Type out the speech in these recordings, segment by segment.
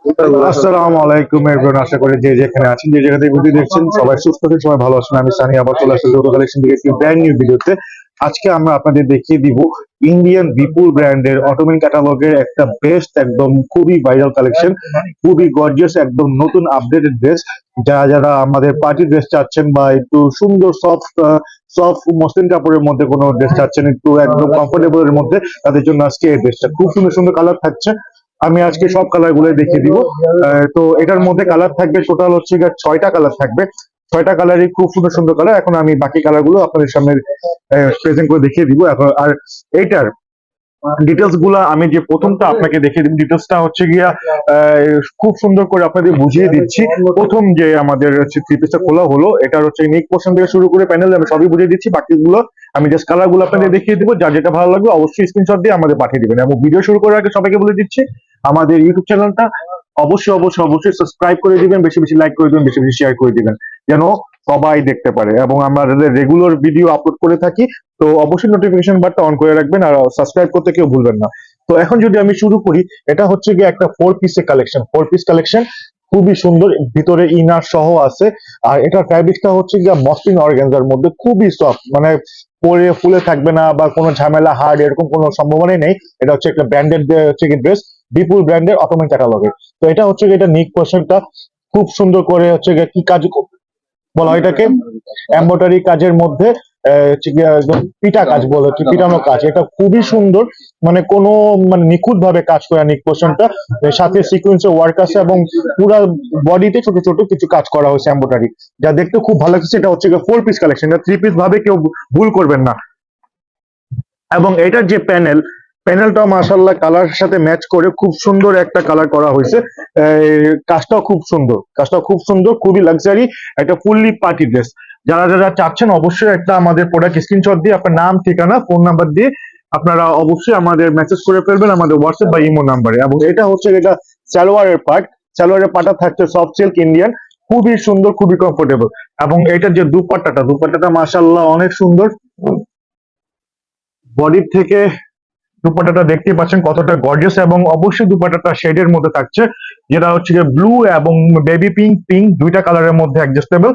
আসসালামু আলাইকুম এভরিওয়ান, আশা করি যে যেখানে আছেন যে জায়গাতে ভিডিও দেখছেন সবাই সুস্থ আছেন, সবাই ভালো আছেন। আমি সানি আবার চলে আসছি যৌথ কালেকশন থেকে একটি ব্র্যান্ড নিউ ভিডিওতে। আজকে আমরা আপনাদের দেখিয়ে দিব ইন্ডিয়ান বিপুল ব্র্যান্ডের অটোমেন ক্যাটালগের একটা বেস্ট, একদম খুবই ভাইরাল কালেকশন, খুবই গর্জিয়াস, একদম নতুন আপডেটেড ড্রেস। যারা যারা আমাদের পার্টি ড্রেস চাচ্ছেন বা একটু সুন্দর সফট সফট মসলিন কাপড়ের মধ্যে কোনো ড্রেস চাচ্ছেন, একটু একদম কমফোর্টেবল এর মধ্যে, তাদের জন্য আজকে এই ড্রেসটা খুব সুন্দর সুন্দর কালার থাকছে। আমি আজকে সব কালার গুলো দেখিয়ে দিব। তো এটার মধ্যে কালার থাকবে টোটাল হচ্ছে 6টা কালার থাকবে। 6টা কালারই খুব সুন্দর সুন্দর কালার। এখন আমি বাকি কালার গুলো আপনাদের সামনে প্রেজেন্ট করে দেখিয়ে দিব। এখন আর এইটার ডিটেলস গুলা আমি যে প্রথমটা আপনাকে দেখিয়ে দিব, ডিটেলসটা হচ্ছে গিয়া খুব সুন্দর করে আপনাদের বুঝিয়ে দিচ্ছি। প্রথম যে আমাদের থ্রি পিসটা খোলা হলো, এটার হচ্ছে নেক পোর্শন থেকে শুরু করে প্যানেল আমি সবই বুঝিয়ে দিচ্ছি। বাকিগুলো আমি জাস্ট কালার গুলো আপনাদের দেখিয়ে দিব। যার যেটা ভালো লাগবে অবশ্যই স্ক্রিনশট দিয়ে আমাদের পাঠিয়ে দিবেন। এবং ভিডিও শুরু করার আগে সবাইকে বলে দিচ্ছি, আমাদের ইউটিউব চ্যানেলটা অবশ্যই অবশ্যই অবশ্যই সাবস্ক্রাইব করে দিবেন, বেশি বেশি লাইক করে দিবেন, বেশি বেশি শেয়ার করে দিবেন, যেন সবাই দেখতে পারে। এবং আমরা রেগুলার ভিডিও আপলোড করে থাকি, তো অবশ্যই নোটিফিকেশন বারটা অন করে রাখবেন আর সাবস্ক্রাইব করতে কেউ ভুলবেন না। তো এখন যদি আমি শুরু করি, এটা হচ্ছে গিয়ে একটা 4 পিসের কালেকশন, 4 পিস কালেকশন, খুবই সুন্দর, ভিতরে ইনার সহ আছে। আর এটার ফ্যাব্রিকটা হচ্ছে গিয়ে মসলিন অর্গানজার মধ্যে, খুবই সফট, মানে পরে ফুলে থাকবে না বা কোনো ঝামেলা হার্ড এরকম কোনো সম্ভাবনাই নেই। এটা হচ্ছে একটা ব্র্যান্ডেড হচ্ছে কি ড্রেস, বিপুল ব্র্যান্ডের অটোমেন ক্যাটালগের। তো এটা হচ্ছে গিয়ে এটা নিক পোর্শনটা খুব সুন্দর করে হচ্ছে গিয়ে কি কাজ বলা হয় এটাকে, এমব্রয়ডারি কাজের মধ্যে হচ্ছে গিয়ে একদম পিটা কাজ বলে হচ্ছে, পিটানো কাজ। এটা খুবই সুন্দর, মানে কোনো মানে নিখুঁত ভাবে কাজ করা নিক পোর্শনটা, সাথে সিকোয়েন্সের ওয়ার্ক আছে এবং পুরা বডিতে ছোট ছোট কিছু কাজ করা হয়েছে এমব্রয়ডারি, যা দেখতে খুব ভালো লাগছে। এটা হচ্ছে গিয়ে 4 পিস কালেকশন, এটা 3 পিস ভাবে কেউ ভুল করবেন না। এবং এটার যে প্যানেলটা মাশাআল্লাহ কালার সাথে ম্যাচ করে খুব সুন্দর একটা কালার করা হয়েছে। কাজটাও খুব সুন্দর, কাজটাও খুব সুন্দর, খুবই লাক্সারি একটা ফুললি পার্টি ড্রেস। যারা যারা চাচ্ছেন অবশ্যই একটা আমাদের প্রোডাক্ট স্ক্রিনশট দিয়ে আপনার নাম, ঠিকানা, ফোন নাম্বার দিয়ে আপনারা অবশ্যই আমাদের মেসেজ করে ফেলবেন আমাদের হোয়াটসঅ্যাপ বা ইমো নাম্বারে। এবং এটা হচ্ছে এটা সালোয়ারের পার্ট, সালোয়ারের পার্টটা থাকছে সফট সিল্ক ইন্ডিয়ান, খুবই সুন্দর, খুবই কমফোর্টেবল। এবং এটার যে দুপাট্টাটা মাশাআল্লাহ অনেক সুন্দর। বডির থেকে দুপাট্টাটা দেখতে পাচ্ছেন কতটা গর্জিয়াস, এবং অবশ্যই দুপাট্টাটা শেডের মধ্যে থাকছে, যেটা হচ্ছে যে ব্লু এবং বেবি পিঙ্ক, দুইটা কালারের মধ্যে অ্যাডজাস্টেবল।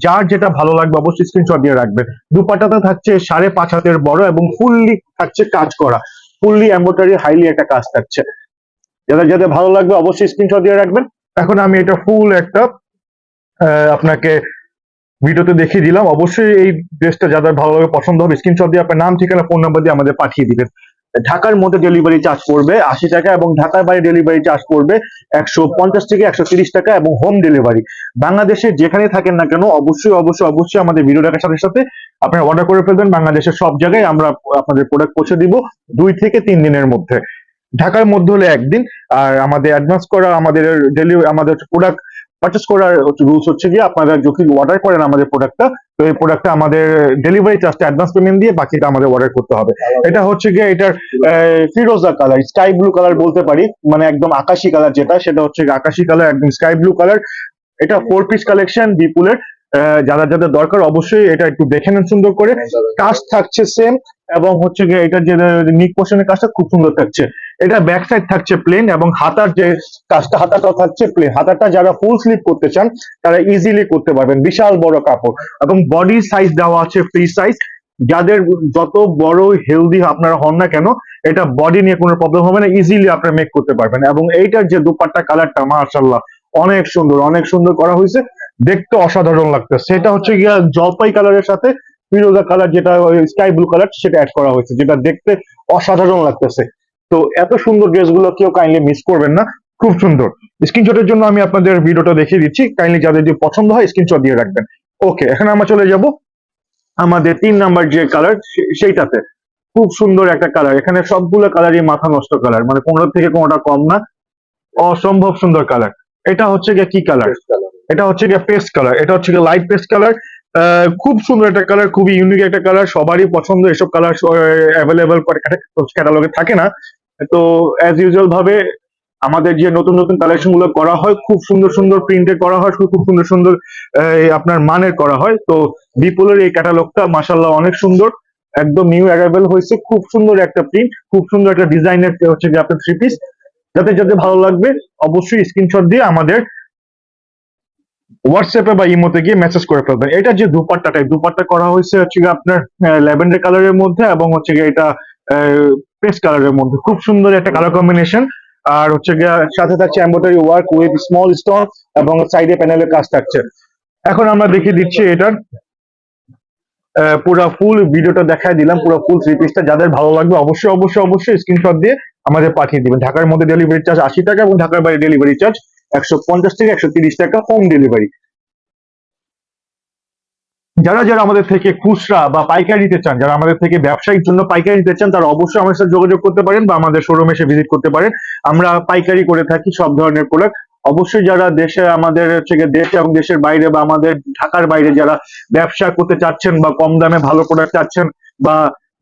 যার যেটা ভালো লাগবে অবশ্যই স্ক্রিনশট দিয়ে রাখবেন। দুপাট্টাটা থাকছে 5.5 হাতের বড় এবং ফুললি থাকছে কাজ করা, ফুললি এমব্রয়ডারি হাইলি একটা কাজ থাকছে। যাদের যাদের ভালো লাগবে অবশ্যই স্ক্রিনশট দিয়ে রাখবেন। এখন আমি এটা ফুল একটা আপনাকে ভিডিওতে দেখিয়ে দিলাম। অবশ্যই এই ড্রেসটা যাদের ভালো লাগে, পছন্দ হবে, স্ক্রিনশট দিয়ে আপনার নাম, ঠিকানা, ফোন নাম্বার দিয়ে আমাদের পাঠিয়ে দিবেন। ঢাকার মধ্যে ডেলিভারি চার্জ পড়বে 80 টাকা এবং ঢাকার বাইরে ডেলিভারি চার্জ পড়বে 150 থেকে 130 টাকা এবং হোম ডেলিভারি। বাংলাদেশের যেখানে থাকেন না কেন অবশ্যই অবশ্যই অবশ্যই আমাদের ভিডিও দেখার সাথে সাথে আপনারা অর্ডার করে ফেলবেন। বাংলাদেশের সব জায়গায় আমরা আপনাদের প্রোডাক্ট পৌঁছে দিব 2 থেকে 3 দিনের মধ্যে। ঢাকার মধ্যে হলে 1 দিন। আর আমাদের অ্যাডভান্স করা, আমাদের ডেলিভারি, আমাদের প্রোডাক্ট পারচেস করার রুলস হচ্ছে গিয়ে আপনারা যদি অর্ডার করেন আমাদের প্রোডাক্টটা, তো এই প্রোডাক্টটা আমাদের ডেলিভারি চার্জটা অ্যাডভান্স পেমেন্ট দিয়ে বাকিটা আমাদের অর্ডার করতে হবে। এটা হচ্ছে গিয়ে এটার ফিরোজা কালার, স্কাই ব্লু কালার বলতে পারি, মানে একদম আকাশি কালার, যেটা সেটা হচ্ছে আকাশি কালার, একদম স্কাই ব্লু কালার। এটা 4 পিস কালেকশন বিপুলের। যারা যাদের দরকার অবশ্যই এটা একটু দেখে নেন সুন্দর করে। কাজ থাকছে সেম, এবং হচ্ছে গিয়ে এটার যে নিক পোর্শনের কাজটা খুব সুন্দর থাকছে। এটা ব্যাক সাইড থাকছে প্লেন এবং হাতার যে কাজটা, হাতাটা থাকছে প্লেন। হাতাটা যারা ফুল স্লিভ করতে চান তারা ইজিলি করতে পারবেন, বিশাল বড় কাপড়। এবং বডি সাইজ দেওয়া আছে ফ্রি সাইজ, যাদের যত বড় হেলদি আপনারা হন না কেন, এটা বডি নিয়ে কোনো প্রবলেম হবে না, ইজিলি আপনারা মেক করতে পারবেন। এবং এইটার যে দুপাট্টা কালারটা মাশাআল্লাহ অনেক সুন্দর, অনেক সুন্দর করা হয়েছে, দেখতে অসাধারণ লাগতেছে। সেটা হচ্ছে গিয়া জলপাই কালারের সাথে ফিরোজা কালার, যেটা স্কাই ব্লু কালার, সেটা অ্যাড করা হয়েছে, যেটা দেখতে অসাধারণ লাগতেছে। তো এত সুন্দর ড্রেসগুলো কেউ কাইন্ডলি মিস করবেন না, খুব সুন্দর। স্ক্রিনশটের জন্য আমি আপনাদের ভিডিওটা দেখিয়ে দিচ্ছি, কাইন্ডলি যাদের যদি পছন্দ হয় স্ক্রিনশট দিয়ে রাখবেন। ওকে, এখন আমরা চলে যাব আমাদের 3 নাম্বার যে কালার সেইটাতে। খুব সুন্দর একটা কালার, এখানে সবগুলো কালারই মাথা নষ্ট কালার, মানে কোনোটা থেকে কোনোটা কম না, অসম্ভব সুন্দর কালার। এটা হচ্ছে গিয়ে কি কালার, এটা হচ্ছে গিয়ে পেস্ট কালার, এটা হচ্ছে গিয়ে লাইট পেস্ট কালার। খুব সুন্দর একটা কালার, খুবই ইউনিক একটা কালার, সবারই পছন্দ। এসব কালার অ্যাভেলেবেল ক্যাটালগে থাকে না। তো অ্যাজ ইউজুয়াল ভাবে আমাদের যে নতুন নতুন কালেকশন গুলো করা হয়, খুব সুন্দর সুন্দর প্রিন্টের করা হয়, খুব সুন্দর সুন্দর আপনার মানের করা হয়। তো বিপুলের এই ক্যাটালগটা মাশাআল্লাহ অনেক সুন্দর, একদম নিউ অ্যারাইভেল হয়েছে, খুব সুন্দর একটা প্রিন্ট, খুব সুন্দর একটা ডিজাইনের হচ্ছে যে আপনার 3 পিস। যাদের যাদের ভালো লাগবে অবশ্যই স্ক্রিনশট দিয়ে আমাদের হোয়াটসঅ্যাপে বা ইমোতে গিয়ে মেসেজ করে ফেলবেন। এটা যে দুপাট্টাটা, দুপাট্টা করা হয়েছে হচ্ছে গিয়ে আপনার ল্যাভেন্ডার কালারের মধ্যে এবং হচ্ছে গিয়ে এটা পেস্ট কালারের মধ্যে, খুব সুন্দর একটা কালার কম্বিনেশন। আর হচ্ছে গিয়ে সাথে থাকছে embroidery work with small stone এবং সাইডে প্যানেলের কাজ থাকছে। এখন আমরা দেখিয়ে দিচ্ছি এটার পুরো ফুল ভিডিওটা দেখায় দিলাম, পুরো ফুল থ্রি পিসটা। যাদের ভালো লাগবে অবশ্যই অবশ্যই অবশ্যই স্ক্রিনশট দিয়ে আমাদের পাঠিয়ে দিবেন। ঢাকার মধ্যে ডেলিভারি চার্জ 80 টাকা এবং ঢাকার বাইরে ডেলিভারি চার্জ 150 থেকে 130 টাকা হোম ডেলিভারি। যারা যারা আমাদের থেকে খুচরা বা পাইকারি নিতে চান, যারা আমাদের থেকে ব্যবসায়িক জন্য পাইকারি নিতে চান, তারা অবশ্যই আমাদের সাথে যোগাযোগ করতে পারেন বা আমাদের শোরুমে এসে ভিজিট করতে পারেন। আমরা পাইকারি করে থাকি সব ধরনের প্রোডাক্ট। অবশ্যই যারা দেশে আমাদের হচ্ছে গিয়ে দেশে এবং দেশের বাইরে বা আমাদের ঢাকার বাইরে যারা ব্যবসা করতে চাচ্ছেন বা কম দামে ভালো প্রোডাক্ট চাচ্ছেন বা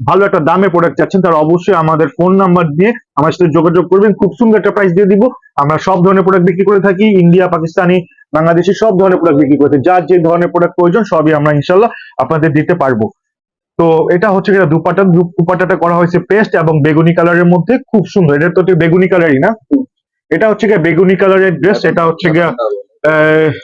ভালো একটা দামে প্রোডাক্ট চাচ্ছেন, তারা অবশ্যই আমাদের ফোন নাম্বার দিয়ে আমার সাথে যোগাযোগ করবেন। খুব সুন্দর একটা প্রাইস দিয়ে দিব। আমরা সব ধরনের প্রোডাক্ট বিক্রি করে থাকি, ইন্ডিয়া, পাকিস্তানি, বাংলাদেশি সব ধরনের প্রোডাক্ট বিক্রি করে থাকি। যার যে ধরনের প্রোডাক্ট প্রয়োজন সবই আমরা ইনশাল্লাহ আপনাদের দিতে পারবো। তো এটা হচ্ছে গিয়ে দুপাট্টা, দুপাট্টাটা করা হয়েছে পেস্ট এবং বেগুনি কালারের মধ্যে, খুব সুন্দর। এটা তো বেগুনি কালারই না, এটা হচ্ছে গিয়ে বেগুনি কালারের ড্রেস। এটা হচ্ছে গিয়ে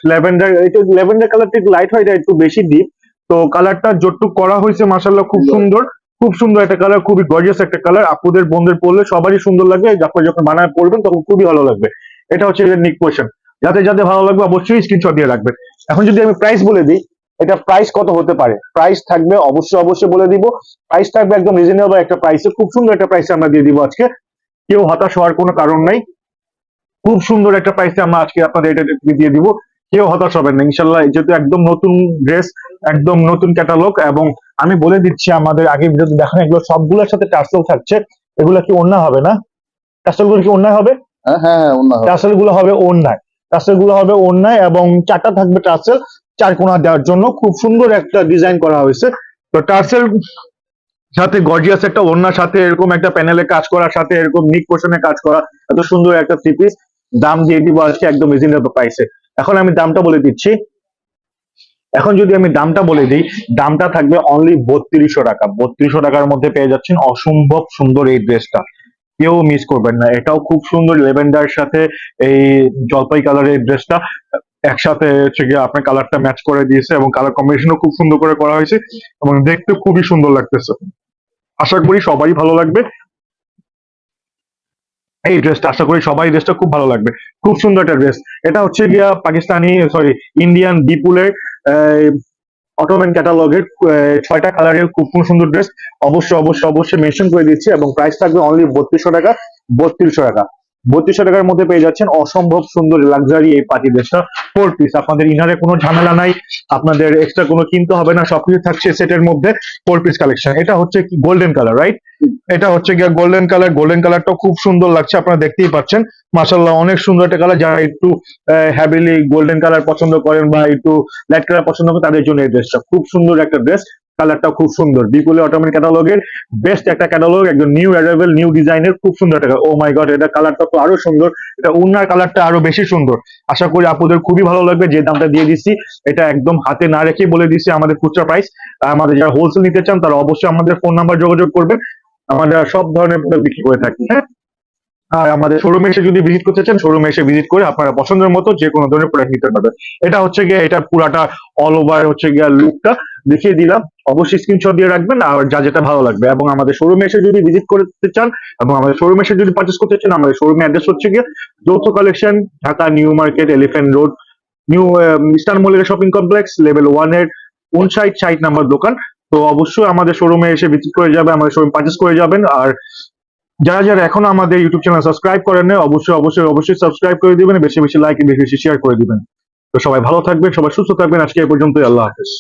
ল্যাভেন্ডার, এটা ল্যাভেন্ডার কালারটা একটু লাইট হয়, এটা একটু বেশি ডিপ। তো কালারটা যতটুকু করা হয়েছে মাশাআল্লাহ খুব সুন্দর, খুব সুন্দর একটা কালার, খুবই গর্জিয়াস একটা কালার। আপুদের বোনদের পরলে সবারই সুন্দর লাগবে, আপনি যখন বানায় পরবেন তখন খুবই ভালো লাগবে। এটা হচ্ছে নিক পোর্শন। যাদের যাদের ভালো লাগবে অবশ্যই স্ক্রিনশট দিয়ে রাখবেন। এখন যদি আমি প্রাইস বলে দিই, এটা প্রাইস কত হতে পারে, প্রাইস থাকবে অবশ্যই অবশ্যই বলে দিব। প্রাইস থাকবে একদম রিজনেবল একটা প্রাইসে, খুব সুন্দর একটা প্রাইসে আমরা দিয়ে দিব আজকে। কেউ হতাশ হওয়ার কোনো কারণ নাই, খুব সুন্দর একটা প্রাইসে আমরা আজকে আপনাদের এটা দিয়ে দিব। কেউ হতাশ হবেন না ইনশাল্লাহ, যেহেতু একদম নতুন ড্রেস, একদম নতুন ক্যাটালগ। এবং আমি বলে দিচ্ছি আমাদের আগে ভিডিওতে দেখানো এগুলো সবগুলোর সাথে টার্সেল থাকছে। এগুলো কি ওড়না হবে না? টার্সেল গুলো কি ওড়না হবে? হ্যাঁ হ্যাঁ হ্যাঁ, ওড়না হবে। টার্সেল গুলো হবে ওড়নায়, টার্সেল গুলো হবে ওড়নায় এবং চারটা থাকবে টার্সেল, চার কোণা দেওয়ার জন্য। খুব সুন্দর একটা ডিজাইন করা হয়েছে। তো টার্সেল সাথে গর্জিয়াস একটা ওড়নার সাথে এরকম একটা প্যানেলে কাজ করার সাথে এরকম নিক পোর্শনে কাজ করা, এত সুন্দর একটা থ্রি পিস দাম দিয়ে দিব আজকে একদম রিজনেবল প্রাইসে। এখন আমি দামটা বলে দিচ্ছি। এখন যদি আমি দামটা বলে দিই, দামটা থাকবে অনলি 3200 টাকা। 3200 টাকার মধ্যে পেয়ে যাচ্ছেন অসম্ভব সুন্দর এই ড্রেসটা, কেউ মিস করবেন না। এটাও খুব সুন্দর, লেভেন্ডার সাথে এই জলপাই কালারের ড্রেসটা একসাথে হচ্ছে গিয়ে আপনার কালারটা ম্যাচ করে দিয়েছে এবং কালার কম্বিনেশনও খুব সুন্দর করে করা হয়েছে এবং দেখতে খুবই সুন্দর লাগতেছে। আশা করি সবাই ভালো লাগবে এই ড্রেসটা, আশা করি সবাই ড্রেসটা খুব ভালো লাগবে। খুব সুন্দর একটা ড্রেস। এটা হচ্ছে গিয়া পাকিস্তানি, সরি, ইন্ডিয়ান বিপুলের অটোম্যান ক্যাটালগের 6টা কালারের খুব সুন্দর ড্রেস। অবশ্যই অবশ্যই অবশ্যই মেনশন করে দিচ্ছি এবং প্রাইস থাকবে অনলি 3200 টাকা। 3200 টাকা, 3200 টাকার মধ্যে পেয়ে যাচ্ছেন অসম্ভব সুন্দর লাক্সারি এই পার্টি ড্রেসটা। 4 পিস, আপনাদের ইনারে কোনো ঝামেলা নাই, আপনাদের এক্সট্রা কোনো কিনতে হবে না, সবকিছু থাকছে সেটের মধ্যে। 4 পিস কালেকশন। এটা হচ্ছে কি গোল্ডেন কালার, রাইট? এটা হচ্ছে গিয়ে গোল্ডেন কালার। গোল্ডেন কালারটাও খুব সুন্দর লাগছে, আপনারা দেখতেই পাচ্ছেন। মাশাআল্লাহ অনেক সুন্দর একটা কালার। যারা একটু হ্যাভিলি গোল্ডেন কালার পছন্দ করেন বা একটু লাইট কালার পছন্দ করেন তাদের জন্য এই ড্রেসটা খুব সুন্দর একটা ড্রেস। কালারটা খুব সুন্দর, বিপুলের অটোমেটিক ক্যাটালগের বেস্ট একটা ক্যাটালগ, একদম নিউ অ্যারাইভেল, নিউ ডিজাইনের, খুব সুন্দর একটা। ও মাই গড, এটা কালারটা তো আরো সুন্দর, এটা উন্নার কালারটা আরো বেশি সুন্দর। আশা করি আপুদের খুবই ভালো লাগবে। যে দামটা দিয়ে দিচ্ছি এটা একদম হাতে না রেখে বলে দিচ্ছি আমাদের খুচরা প্রাইস। আমাদের যারা হোলসেল নিতে চান তারা অবশ্যই আমাদের ফোন নাম্বার যোগাযোগ করবেন। আমরা সব ধরনের প্রোডাক্ট বিক্রি করে থাকি, হ্যাঁ। আর আমাদের শোরুমে এসে যদি ভিজিট করতে চান, শোরুমে এসে ভিজিট করে আপনারা পছন্দের মতো যে কোনো ধরনের প্রোডাক্ট নিতে পারবেন। এটা হচ্ছে গিয়ে এটা পুরাটা অল ওভার হচ্ছে গিয়ে লুকটা দেখিয়ে দিলাম। অবশ্যই স্ক্রিনশট দিয়ে রাখবেন আর যা যেটা ভালো লাগবে। এবং আমাদের শোরুমে এসে যদি ভিজিট করতে চান এবং আমাদের শোরুমে এসে যদি পারচেস করতে চান, আমাদের শোরুমের অ্যাড্রেস হচ্ছে গিয়ে যৌথ collection, Dhaka new market, elephant road, new eastern Mallika shopping complex, level 1 এর 59 নাম্বার দোকান। তো অবশ্যই আমাদের শোরুমে এসে ভিজিট করে যাবেন, আমাদের শোরুম পারচেস করে যাবেন। আর যারা যারা এখনো আমাদের ইউটিউব চ্যানেল সাবস্ক্রাইব করেন না, অবশ্যই অবশ্যই অবশ্যই সাবস্ক্রাইব করে দিবেন, বেশি বেশি লাইক, বেশি বেশি শেয়ার করে দিবেন। তো সবাই ভালো থাকবেন, সবাই সুস্থ থাকবেন। আজকে এই পর্যন্তই, আল্লাহ হাফেজ।